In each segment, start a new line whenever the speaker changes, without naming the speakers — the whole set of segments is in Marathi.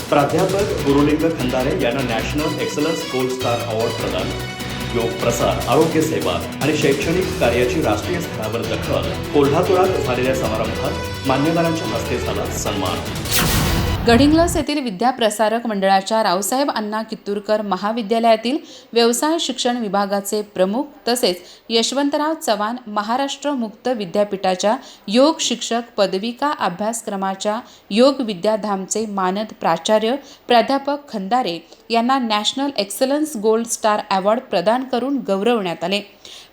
प्राध्यापक गुरुलिंग खंदारे यांना national excellence gold star award प्रदान. योग प्रसार, आरोग्य सेवा आणि शैक्षणिक कार्याची राष्ट्रीय स्तरावर दखल. कोल्हापुरात झालेल्या समारंभात मान्यवरांच्या हस्ते झाला सन्मान.
गडिंग्लज येथील विद्याप्रसारक मंडळाच्या रावसाहेब अण्णा कित्तूरकर महाविद्यालयातील व्यवसाय शिक्षण विभागाचे प्रमुख तसेच यशवंतराव चव्हाण महाराष्ट्र मुक्त विद्यापीठाच्या योग शिक्षक पदविका अभ्यासक्रमाच्या योग विद्याधामचे मानद प्राचार्य प्राध्यापक खंदारे यांना national excellence gold star award प्रदान करून गौरवण्यात आले.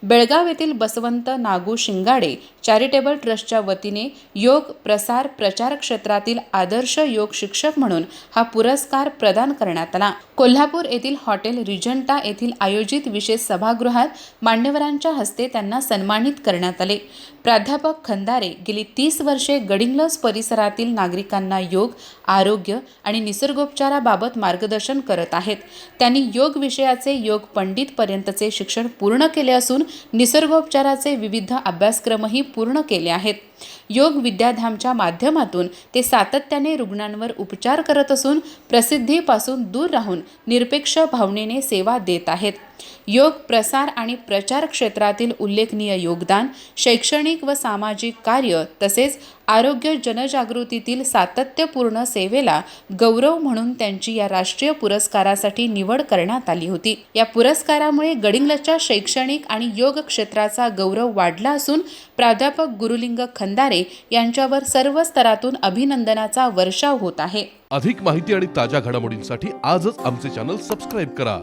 बेळगाव येथील बसवंत नागू शिंगाडे चॅरिटेबल ट्रस्टच्या वतीने योग प्रसार प्रचार क्षेत्रातील आदर्श योग शिक्षक म्हणून हा पुरस्कार प्रदान करण्यात आला. कोल्हापूर येथील हॉटेल रिजंटा येथील आयोजित विशेष सभागृहात मान्यवरांच्या हस्ते त्यांना सन्मानित करण्यात आले. प्राध्यापक खंदारे गेली 30 वर्षे गडिंग्लज परिसरातील नागरिकांना योग, आरोग्य आणि निसर्गोपचाराबाबत मार्गदर्शन करत आहेत. त्यांनी योग विषयाचे योग पंडित पर्यंतचे शिक्षण पूर्ण केले असून निसर्गोपचाराचे विविध अभ्यासक्रमही पूर्ण केले आहेत. योग विद्याधामच्या माध्यमातून ते सातत्याने रुग्णांवर उपचार करत असून प्रसिद्धीपासून दूर राहून निरपेक्ष भावनेने सेवा देत आहेत. योग प्रसार आणि प्रचार क्षेत्रातील उल्लेखनीय योगदान, शैक्षणिक व सामाजिक कार्य तसेच आरोग्य जनजागृतीतील सातत्यपूर्ण सेवेला गौरव म्हणून त्यांची या राष्ट्रीय पुरस्कारासाठी निवड करण्यात आली होती. या पुरस्कारामुळे गडिंग्लजच्या शैक्षणिक आणि योग क्षेत्राचा गौरव वाढला असून प्राध्यापक गुरुलिंग खंदारे यांच्यावर सर्व स्तरातून अभिनंदनाचा वर्षाव होत आहे.
अधिक माहिती आणि ताज्या घडामोडींसाठी आजच आमचे चॅनल सबस्क्राइब करा.